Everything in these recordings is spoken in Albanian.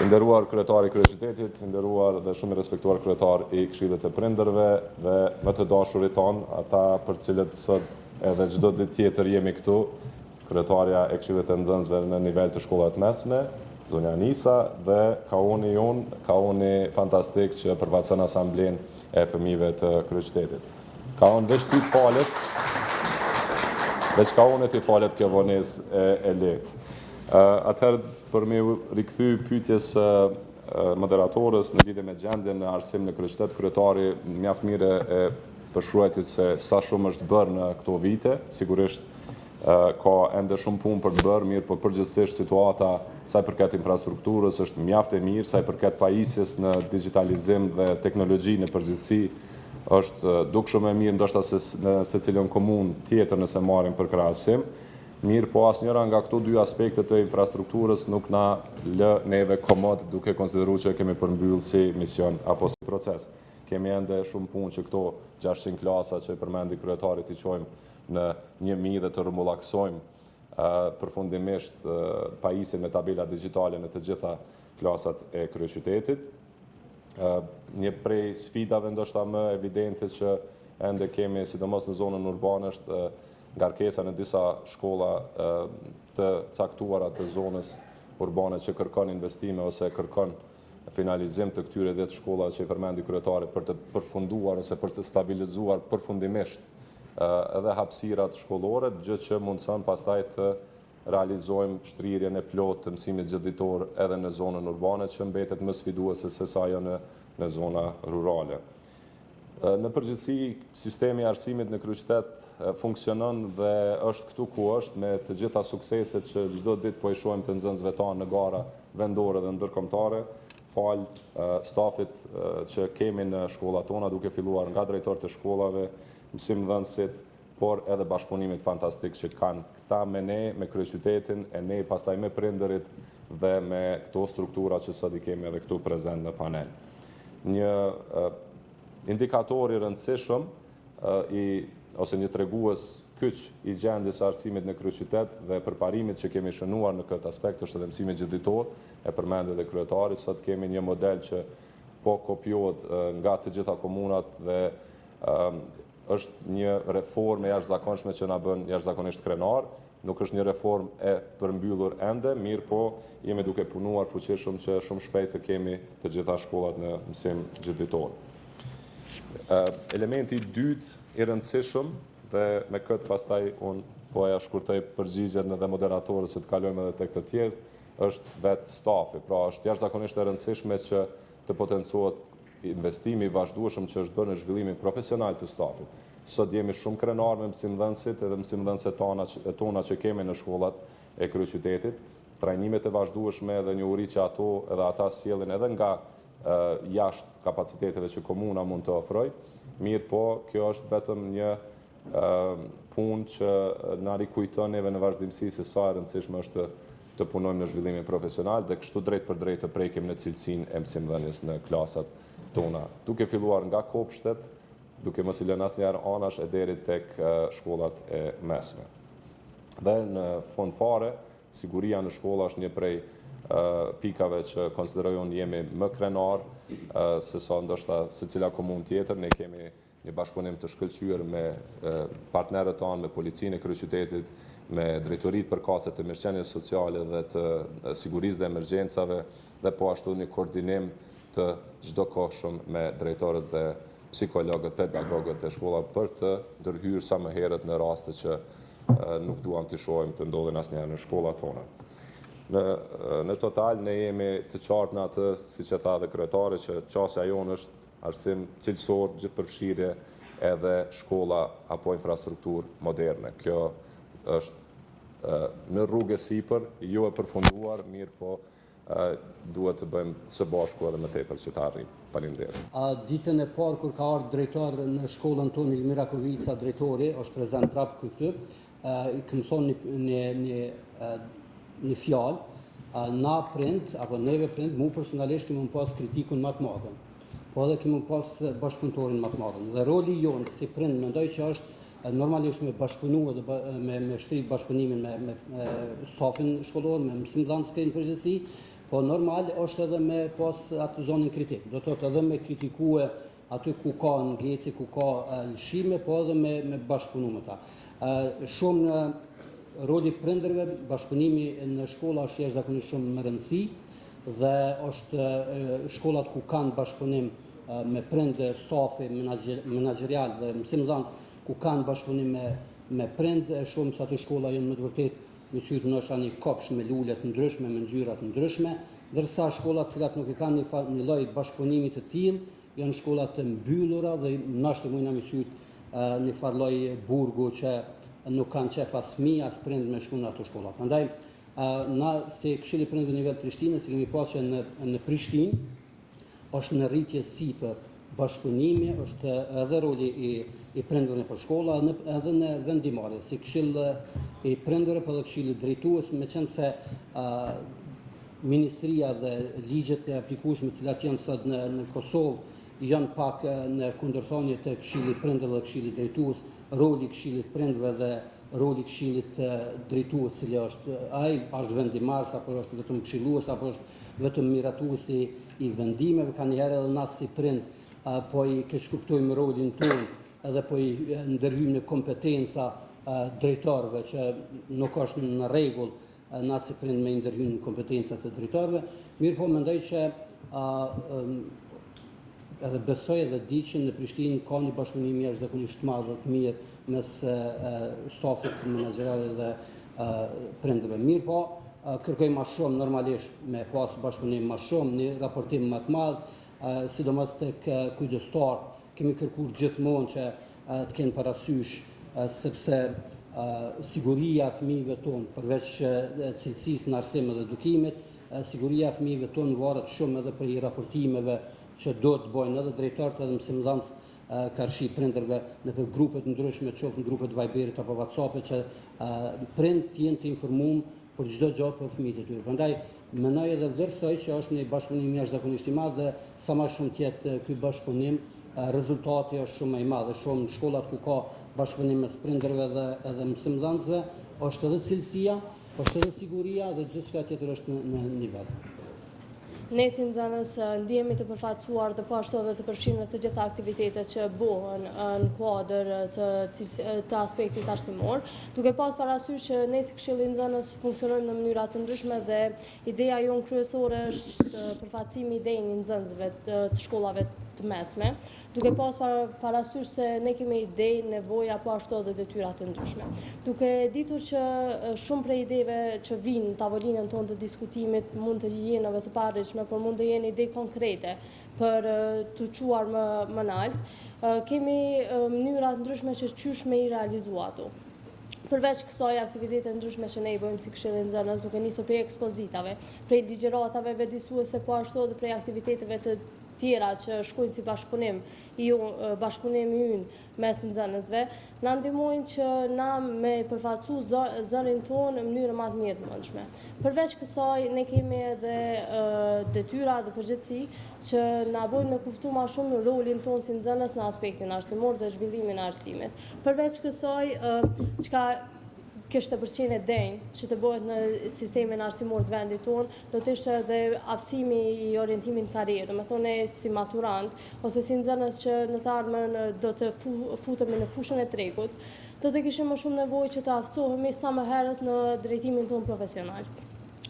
I nderuar kryetari i kryeqytetit, i nderuar dhe shumë i respektuar kryetar i Këshillit të Prindërve dhe më të dashurit tonë, ata për cilët sot edhe çdo ditë tjetër jemi këtu, kryetarja e Këshillit të Nxënësve në nivel të shkollave mesme, zonja Nisa dhe kauni jonë, kauni fantastik që përfaqëson asamblenë e fëmijëve të kryeqytetit. Kaun veç ty të falet, veç kaunit i falet kjo vonesë e lehtë. Atëherë, për me rikthy pyetjes moderatorës në lidhje me gjendjen në arsim në kryeqytet, kryetari mjaft mirë e përshkruajti se sa shumë është bërë në këto vite, sigurisht ka ende shumë punë për të bërë, mirë, por përgjithsisht situata sa i përket infrastrukturës është mjaft e mirë, sa i përket pajisjes në digitalizim dhe teknologji në përgjithësi është dukshëm e mirë ndoshta se në secilën komunë tjetër nëse marrim për krahasim. Mirë, po asnjëra nga këto dy aspekte të infrastrukturës nuk na lë neve komod duke konsideruar që kemi përmbyllë si mision apo si proces. Kemi ende shumë punë që këto 600 klasa që përmendi kryetari t'i çojmë në 1000 dhe të rrumbullaksojmë përfundimisht pajisjen me tabela digjitale në të gjitha klasat e kryeqytetit. Një prej sfidave ndoshta më evidente që ende kemi, sidomos në zonën urbane, është ngarkesa në disa shkolla të caktuara të zonës urbane që kërkon investime ose kërkon finalizim të këtyre 10 shkollave që i përmendi kryetari për të përfunduar ose për të stabilizuar përfundimisht edhe hapësirat shkollore, gjë që mundson pastaj të realizojmë shtrirjen e plotë të mësimit gjithditor edhe në zonën urbane që mbetet më sfiduese se sa ajo në zona rurale. Në përgjithësi, sistemi i arsimit në kryeqytet funksionon dhe është këtu ku është me të gjitha sukseset që çdo ditë po i shohim të nxënësve tanë në gara vendore dhe ndërkombëtare, fal stafit që kemi në shkollat tona, duke filluar nga drejtorët e shkollave, mësimdhënësit, por edhe bashkëpunimit fantastik që kanë këta me ne, me kryeqytetin, e ne pastaj me prindërit dhe me këto struktura që sot i kemi edhe këtu prezent në panel. Një indikator i rëndësishëm ose një tregues kyç i gjendjes së arsimit në kryeqytet dhe përparimit që kemi shënuar në këtë aspekt është edhe mësimi gjithditor, e përmendë edhe kryetari. Sot kemi një model që po kopiohet nga të gjitha komunat dhe është një reformë e jashtëzakonshme që na bën jashtëzakonisht krenar. Nuk është një reformë e përmbyllur ende, mirë po jemi duke punuar fuqishëm që shumë shpejt të kemi të gjitha shkollat në mësim gjithditor. Elementi i dytë i rëndësishëm, dhe me këtë pastaj unë po ja shkurtoj përgjigjen edhe moderatorës që të kalojmë edhe tek të tjerë, është vetë stafi. Pra është jashtëzakonisht e rëndësishme që të potencohet investimi i vazhdueshëm që është bërë në zhvillimin profesional të stafit. Sot jemi shumë krenar me mësimdhënësit edhe mësimdhënësit tona që kemi në shkollat e kryeqytetit, trajnimet e vazhdueshme dhe një uri që ato edhe ata sjellin edhe nga jashtë kapaciteteve që komuna mund të ofroj. Mirë po, kjo është vetëm një punë që na rikujton neve në vazhdimsi se sa e rëndësishme është të punojmë në zhvillimin profesional dhe kështu drejt për drejt të prekim në cilësinë e mësimdhënies në klasat tona. Duke filluar nga kopshtet, duke mos i lënë asnjëherë anash e deri tek shkollat e mesme. Dhe në fond fare, siguria në shkolla është një prej pikave që konsideroj unë jemi më krenar se sa ndoshta secila komunë tjetër. Ne kemi një bashkëpunim të shkëlqyer me partnerët tanë, me policinë e kryeqytetit, me drejtoritë përkatëse të mirëqenies sociale dhe të sigurisë dhe emergjencave dhe po ashtu një koordinim të çdokohshëm me drejtorët dhe psikologët, pedagogët e shkollave për të ndërhyrë sa më herët në raste që nuk duam të shohim të ndodhin asnjëherë në shkollat tona. Në total ne jemi të qartë në atë, siç e tha dhe kryetari, që qasja jonë është arsim cilësor, gjithëpërfshirje edhe shkolla apo infrastrukturë moderne. Kjo është në rrugë sipër, jo e përfunduar, mirë po duhet të bëjmë së bashku edhe më tepër që të arrijmë. Faleminderit. Ditën e parë kur ka ardhur drejtor në shkollën tonë Ilmira Kuvica, drejtori, është prezant prapë këtu, i mëson një fjalë, na prind, apo neve prind, mu personalisht kemi pas kritikun më të madhen, po edhe kemi pas bashkëpunëtorin më të madhen. Dhe roli jonë si prind mendoj që është normalisht me bashkëpunu edhe me shtrit bashkëpunimin me stafin shkollor, me mësimdhënësit në përgjithësi, Po normal është edhe me pas atë zonën kritik. Do të thotë edhe me kritikue aty ku ka ngeci, ku ka lëshime, po edhe me bashkëpunu me ta. Shumë në roli prindërve, bashkëpunimi në shkolla është jashtëzakonisht shumë më rëndësi dhe është shkollat ku kanë bashkëpunim me prindë, stafi menaxherial dhe mësimdhënës ku kanë bashkëpunim me prindë, shumë sa ato shkolla janë më të vërtet me qytë nështë një kopsh me lullet të ndryshme, me ngjyrat të ndryshme, ndërsa shkollat cilat nuk i kanë një lloj bashkëpunimi të tillë, janë shkollat të mbyllura dhe nështë mujna me qytë një farloj burgu që nuk kanë qef as fëmijë, as prind me shku në ato shkolla. Prandaj, na si Këshilli i Prindërve në nivel Prishtinës, kemi pasur që në Prishtinë është në rritje sipër bashkëpunimi, është edhe roli i prindërve për shkolla, edhe në vendimarrje, si Këshill i Prindërve për dhe Këshilli drejtues, me qenë se Ministria dhe ligjet e aplikueshme cilat janë sot në Kosovë janë pak në kundërthonje të Këshillit Prindërve dhe Këshillit drejtues, roli i Këshillit Prindërve dhe roli i Këshillit drejtues, cili është vendimarrës, apo është vetëm këshillues, apo është vetëm miratuesi i vendimeve. Ka njëherë edhe na si prind po i keqkuptojmë rolin tonë edhe po i ndërhyjmë në kompetenca drejtorëve, që nuk është në rregull na si prind me ndërhyjmë në kompetencat e drejtorëve. Mirë po mendoj që edhe besoj edhe di që në Prishtinë ka një bashkëpunim jashtëzakonisht madh dhe të mirë mes stafit menaxherial dhe prindërve. Mirë po, kërkoj më shumë normalisht me pas bashkëpunim më shumë, një raportim më të madh, sidomos tek kujdestar, kemi kërkuar gjithmonë që të kenë parasysh sepse siguria e fëmijëve tonë, përveç cilësisë në arsim dhe edukimit, siguria e fëmijëve tonë varet shumë edhe për i raportimeve që do të bojnë edhe drejtorët edhe mësimdhënës karshi prindërve në për grupet ndryshme, qoftë në grupet Viberit apo WhatsAppit, që prind të jenë të informuar për çdo gjë për fëmijët e tyre. Prandaj mendoj edhe vlerësoj që është një bashkëpunim jashtëzakonisht i madh dhe sa më shumë të jetë ky bashkëpunim, rezultati është shumë më i madh. Shumë në shkollat ku ka bashkëpunim mes prindërve dhe edhe mësimdhënësve, është edhe cilësia, është edhe siguria dhe gjithçka tjetër është në nivel. Ne si nxënës ndihemi të përfaqësuar dhe po ashtu edhe të përfshirë në të gjitha aktivitetet që bëhen në kuadër të aspektit arsimor, duke pas parasysh që ne si Këshilli i Nxënës funksionojmë në mënyra të ndryshme dhe ideja jonë kryesore është përfaqësimi i idejnë i nxënësve të shkollave të mesme, duke pas parasysh se ne kemi ide, nevoja po ashtu edhe detyra të ndryshme. Duke ditur që shumë prej ideve që vinë në tavolinën tonë të diskutimit mund të jenë edhe të parishme, por mund të jenë ide konkrete për të quar më lart, kemi mënyra të ndryshme që qysh me i realizua ato. Përveç kësaj aktivitete ndryshme që ne i bëjmë si Këshilli i Nxënës, duke nisur prej ekspozitatave, prej ligjëratave vëdësuese, po ashtu edhe prej aktiviteteve të tjera që shkojnë si bashkëpunimi ynë mes nxënësve, na ndihmojnë që na me përfaqësu zërin tonë në mënyrë më të mirë të mundshme. Përveç kësaj, ne kemi edhe detyra dhe përgjegjësi që na bojnë me kuptu më shumë rolin tonë si nxënës në aspektin arsimor dhe zhvillimin e arsimit. Përveç kësaj, çka kështë të përqenë e denjë që të bëhet në sistemin arsimor të vendit tonë, do të ishte edhe aftësimi i orientimin karierë, me thone si maturant, ose si nxënës që në të ardhmen do të futemi në fushën e tregut, do të kishim më shumë nevojë që të aftësohemi sa më herët në drejtimin tonë profesional.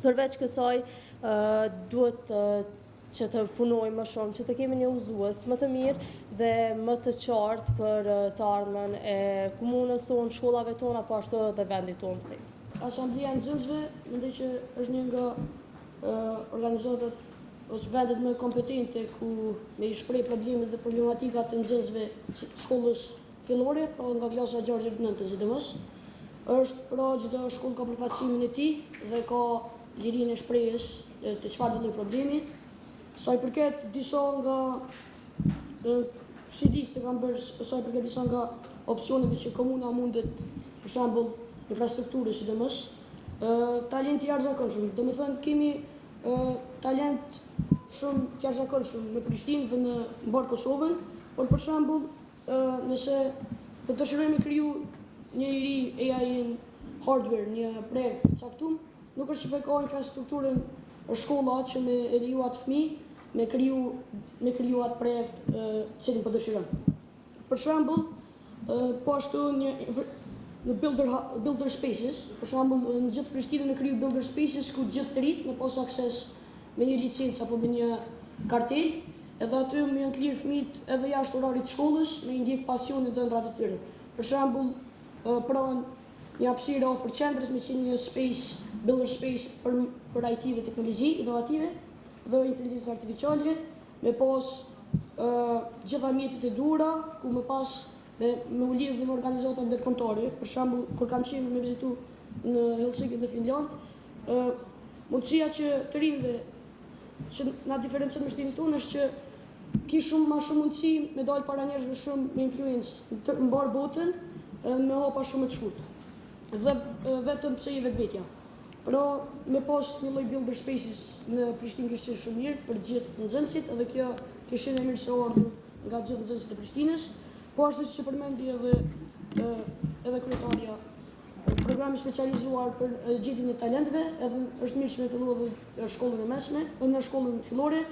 Përveç kësaj, duhet që të punojmë më shumë, që të kemi një udhëzues më të mirë dhe më të qartë për të ardhmen e komunës tonë, shkollave tona, po ashtu edhe vendit tonë si. Asamblea e nxënësve, mendoj që është një nga organizatat ose vendet më kompetente ku me i shpreh problemet dhe problematikat e nxënësve të shkollës fillore, pra nga klasa 6-9 sidomos. Është pra çdo shkollë ka përfaqësimin e tij dhe ka lirinë e shprehjes të çfarë do lloj problemi. Sa i përket disa nga sfidisë kanë bërë, sa i përket disa nga opsioneve që komuna mundet, për shembull, infrastrukturë sidomos, talent i jashtëzakonshëm. Domethënë kemi talent shumë të jashtëzakonshëm në Prishtinë dhe në mbar Kosovën, por për shembull, nëse do të dëshirojmë të krijojmë një i ri AI hardware, një projekt caktuar, nuk është që ka infrastrukturën është shkolla që me e liju atë fëmijë me kriju atë projekt cilin po dëshiron. Për shembull, po ashtu në builder spaces, për shembull në gjithë Prishtinën e kriju builder spaces ku gjithë të rinjt me pas akses me një licencë apo me një kartel, edhe aty më janë të lirë fëmijët edhe jashtë orarit të shkollës me i ndjek pasionin dhe ëndrat e tyre. Për shembull, pranë një hapësirë ofër qendrës me qenë një space, builder space për IT dhe teknologji inovative dhe inteligencë artificiale, me pas gjitha mjetet e duhura, ku më pas me u lidhë dhe me organizata ndërkombëtare. Për shembull, kur kam qenë me vizitu në Helsinki në Finland, mundësia që të rinjve që na diferencon me shtetin tonë është që ki ma shumë mundësi me dalë para njerëzve shumë me influencë në mbar botën, me hapa shumë të shkurtë. Dhe vetëm pse i vetvetja. Pra, me pas një lloj builder spaces në Prishtinë kishte shumë mirë për gjithë nxënësit, edhe kjo kishte një mirësor nga gjithë nxënësit e Prishtinës. Po ashtu si që përmendi edhe kryetarja, programi specializuar për gjetjen e talentëve, edhe është mirë që me fillu edhe shkollën e mesme, edhe në shkollën fillore,